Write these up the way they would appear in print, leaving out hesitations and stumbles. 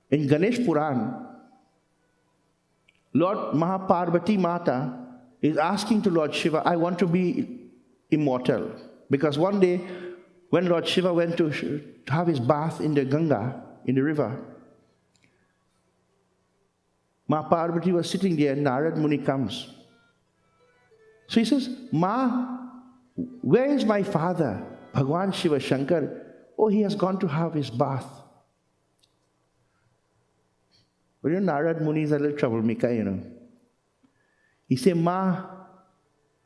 In Ganesh Puran, Lord Mahaparvati Mata is asking to Lord Shiva, I want to be immortal. Because one day, when Lord Shiva went to have his bath in the Ganga, in the river, Mahaparvati was sitting there, and Narad Muni comes. So he says, Ma, where is my father, Bhagwan Shiva Shankar? Oh, he has gone to have his bath. But Narad Muni is a little troublemaker, He said, Ma,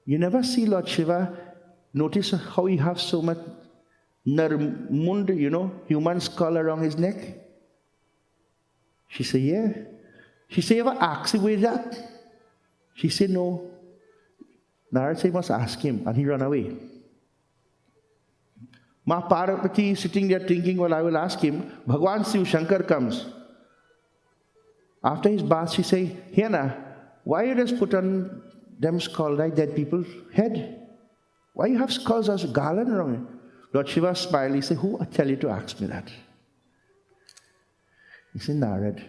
you never see Lord Shiva, notice how he has so much narmund, human skull around his neck? She said, yeah. She said, you ever ask him with that? She said, no. Narad said, must ask him, and he ran away. Mahaparvati is sitting there thinking, well, I will ask him. Bhagwan Shiv Shankar comes. After his bath, she says, Hena, why you just put on them skull like dead people's head? Why you have skulls as a garland around it? Lord Shiva smiled. He said, who tell you to ask me that? He said, Narad.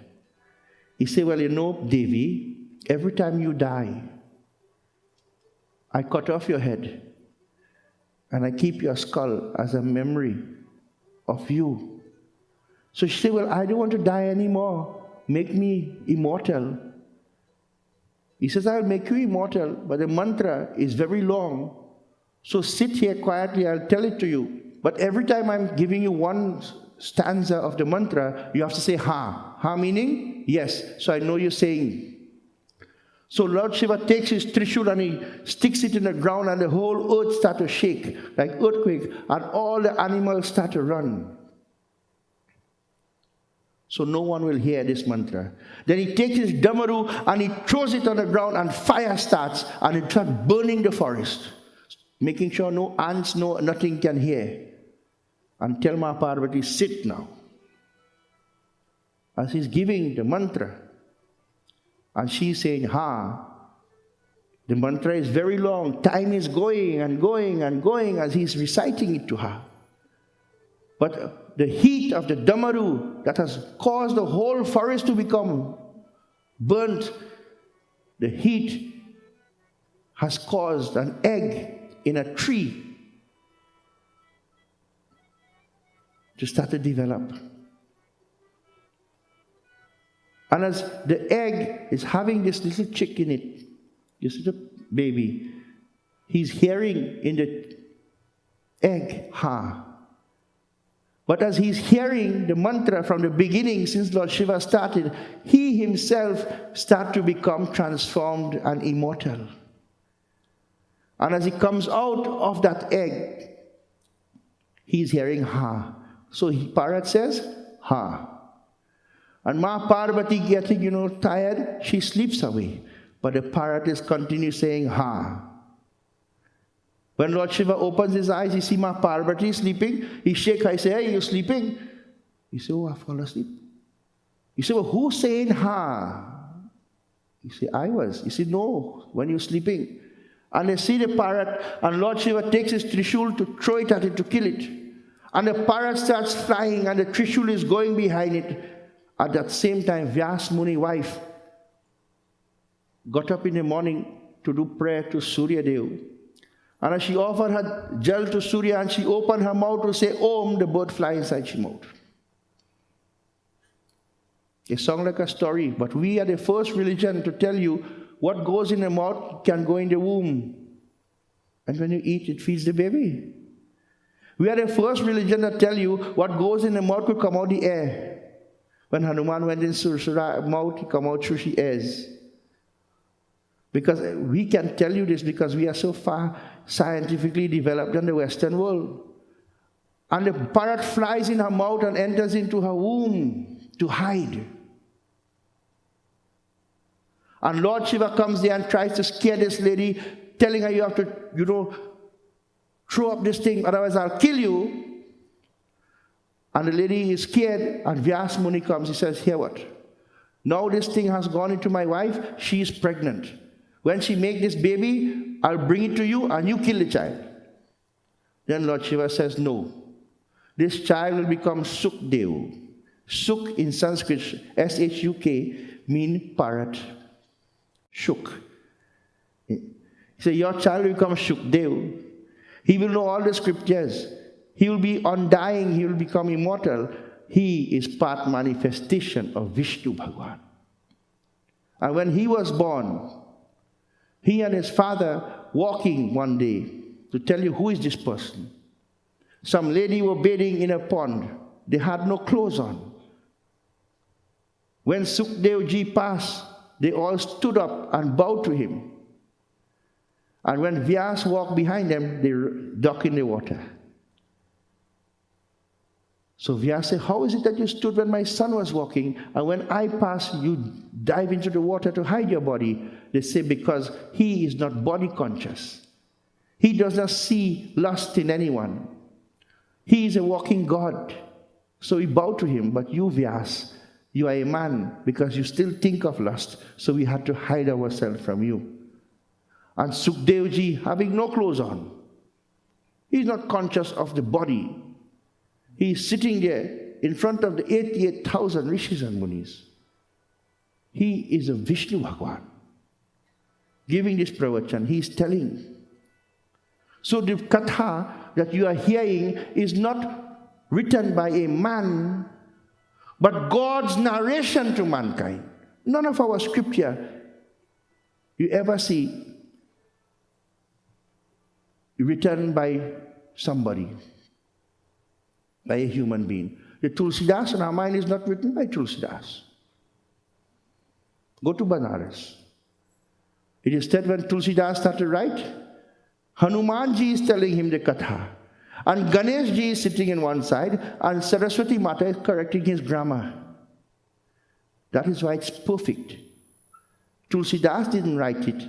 He said, well, Devi, every time you die, I cut off your head and I keep your skull as a memory of you. So she said, well, I don't want to die anymore. Make me immortal. He says, I'll make you immortal, but the mantra is very long. So sit here quietly, I'll tell it to you. But every time I'm giving you one stanza of the mantra, you have to say ha. Ha meaning yes. So I know you're saying. So Lord Shiva takes his trishul and he sticks it in the ground, and the whole earth starts to shake like earthquake, and all the animals start to run. So no one will hear this mantra. Then he takes his damaru and he throws it on the ground, and fire starts, and it starts burning the forest, making sure no ants, nothing can hear. And tell Mahaparvati, sit now. As he's giving the mantra, and she's saying, ha. The mantra is very long. Time is going and going and going as he's reciting it to her. But the heat of the damaru that has caused the whole forest to become burnt, the heat has caused an egg in a tree to start to develop. And as the egg is having this little chick in it, this little baby, he's hearing in the egg, ha. But as he's hearing the mantra from the beginning, since Lord Shiva started, he himself starts to become transformed and immortal. And as he comes out of that egg, he's hearing ha. So parrot says, ha. And Mahaparvati getting, tired, she sleeps away. But the parrot is continuing saying, ha. When Lord Shiva opens his eyes, he sees Mahaparvati sleeping. He shakes her, he says, hey, you sleeping? He said, oh, I've fallen asleep. He said, well, who's saying ha? He said, I was. He said, no, when you're sleeping. And they see the parrot, and Lord Shiva takes his trishul to throw it at it, to kill it. And the parrot starts flying, and the trishul is going behind it. At that same time, Vyas Muni's wife got up in the morning to do prayer to Sukdevo. And as she offered her jal to Surya and she opened her mouth to say Om, the bird fly inside she mouth. It sounds like a story, but we are the first religion to tell you what goes in the mouth can go in the womb. And when you eat, it feeds the baby. We are the first religion that tell you what goes in the mouth will come out the air. When Hanuman went in Surasura's mouth, he came out through the ears. Because we can tell you this because we are so far scientifically developed than the Western world. And the parrot flies in her mouth and enters into her womb to hide. And Lord Shiva comes there and tries to scare this lady, telling her you have to, throw up this thing, otherwise I'll kill you. And the lady is scared, and Vyas Muni comes. He says, here what? Now this thing has gone into my wife. She is pregnant. When she makes this baby, I'll bring it to you, and you kill the child. Then Lord Shiva says, no. This child will become Sukdevo. Suk in Sanskrit, S-H-U-K, mean parrot. Shuk. So your child will become Sukdevo. He will know all the scriptures. He will be undying. He will become immortal. He is part manifestation of Vishnu Bhagwan. And when he was born, he and his father walking one day to tell you who is this person. Some lady were bathing in a pond. They had no clothes on. When Sukdevo ji passed, they all stood up and bowed to him. And when Vyas walked behind them, they dug in the water. So Vyas said, how is it that you stood when my son was walking, and when I passed, you dive into the water to hide your body? They say, because he is not body conscious. He does not see lust in anyone. He is a walking God. So we bow to him, but you, Vyas, you are a man because you still think of lust, so we had to hide ourselves from you. And Sukdevo ji having no clothes on. He's not conscious of the body. He's sitting there in front of the 88,000 rishis and munis. He is a Vishnu Bhagwan. Giving this pravachan, he is telling. So the katha that you are hearing is not written by a man, but God's narration to mankind. None of our scripture you ever see written by somebody, by a human being. The Tulsidas Ramayana is not written by Tulsidas. Go to Banaras. It is said when Tulsidas started to write, Hanumanji is telling him the katha. And Ganeshji is sitting in one side, and Saraswati Mata is correcting his grammar. That is why it's perfect. Tulsidas didn't write it.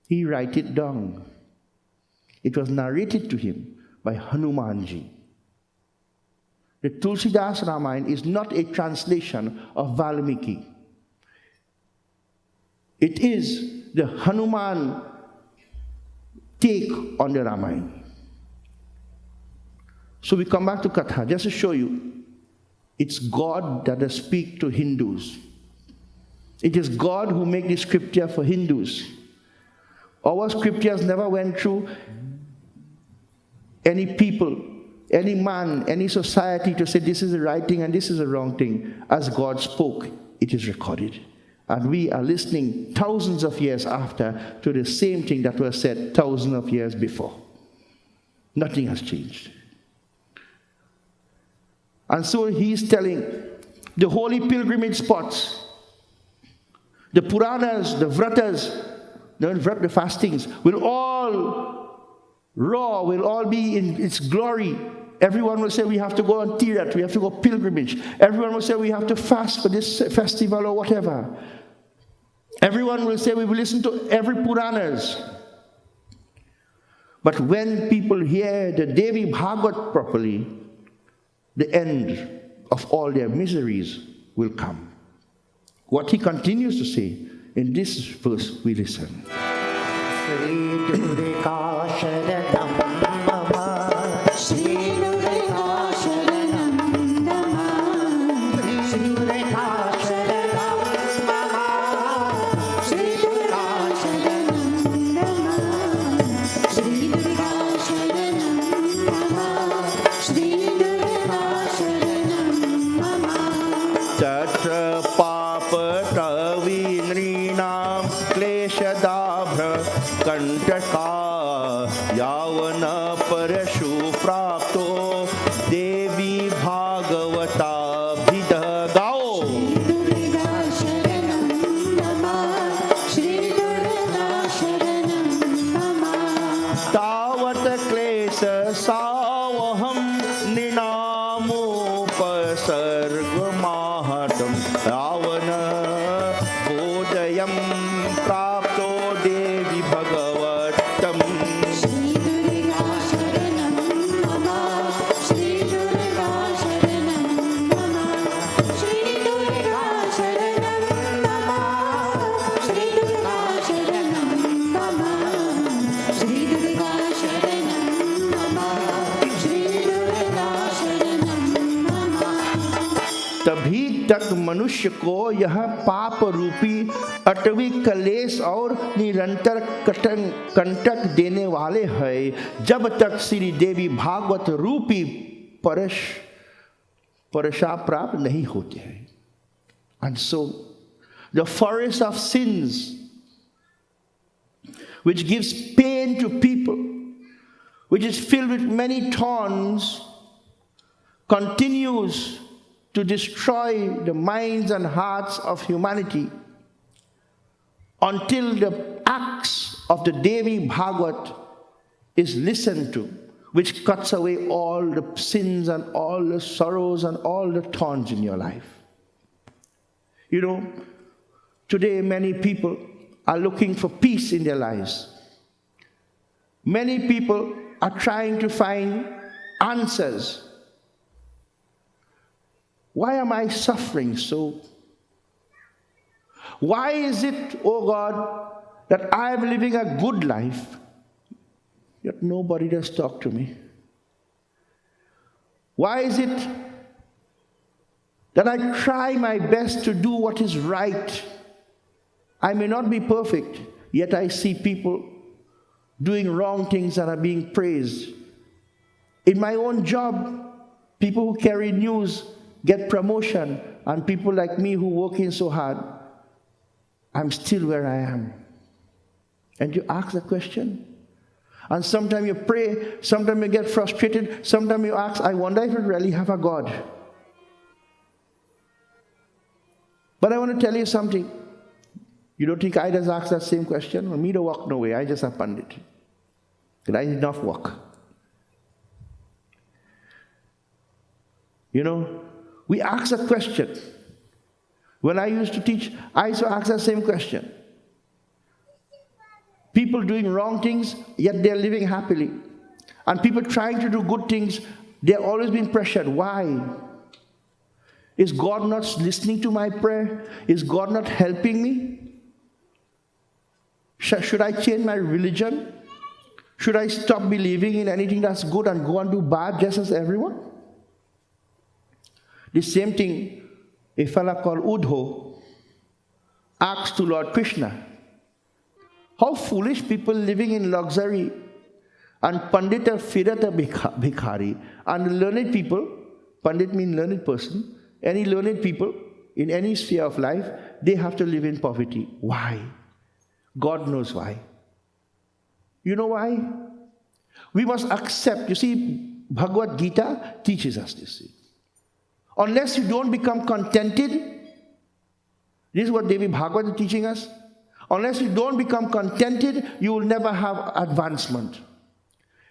He wrote it down. It was narrated to him by Hanumanji. The Tulsidas Ramayana is not a translation of Valmiki. It is the Hanuman take on the Ramayana. So we come back to Katha, just to show you, it's God that does speak to Hindus. It is God who makes the scripture for Hindus. Our scriptures never went through any people, any man, any society to say this is the right thing and this is the wrong thing. As God spoke, it is recorded. And we are listening thousands of years after to the same thing that was said thousands of years before. Nothing has changed. And so he is telling the holy pilgrimage spots, the Puranas, the Vratas, the fastings will all will all be in its glory. Everyone will say we have to go on Tirat, we have to go pilgrimage. Everyone will say we have to fast for this festival or whatever. Everyone will say we will listen to every Puranas. But when people hear the Devi Bhagavad properly, the end of all their miseries will come. What he continues to say, in this verse we listen. तक मनुष्य को यह पाप रूपी अटवी कलेश और निरंतर कंटक देने वाले हैं, जब तक श्री देवी भागवत रूपी परशा प्राप्त नहीं होते हैं. And so, the forest of sins, which gives pain to people, which is filled with many thorns, continues to destroy the minds and hearts of humanity until the acts of the Devi Bhagavat is listened to, which cuts away all the sins and all the sorrows and all the thorns in your life. You know, today many people are looking for peace in their lives. Many people are trying to find answers. Why am I suffering so? Why is it, oh God, that I am living a good life, yet nobody does talk to me? Why is it that I try my best to do what is right? I may not be perfect, yet I see people doing wrong things and are being praised. In my own job, people who carry news get promotion, and people like me who working so hard, I'm still where I am. And you ask the question. And sometimes you pray, sometimes you get frustrated, sometimes you ask, I wonder if we really have a God. But I want to tell you something. You don't think I just ask that same question? For me to walk no way, I just a pandit. But I did not walk. You know, we ask a question. When I used to teach, I used to ask that same question. People doing wrong things, yet they're living happily. And people trying to do good things, they're always being pressured. Why? Is God not listening to my prayer? Is God not helping me? Should I change my religion? Should I stop believing in anything that's good and go and do bad just as everyone? The same thing a fellow called Uddho asked to Lord Krishna. How foolish people living in luxury, and Pandita Firata Bhikhari, and learned people, Pandit means learned person, any learned people in any sphere of life, they have to live in poverty. Why? God knows why. You know why? We must accept. You see, Bhagavad Gita teaches us this. Unless you don't become contented, this is what Devi Bhagavad is teaching us. Unless you don't become contented, you will never have advancement.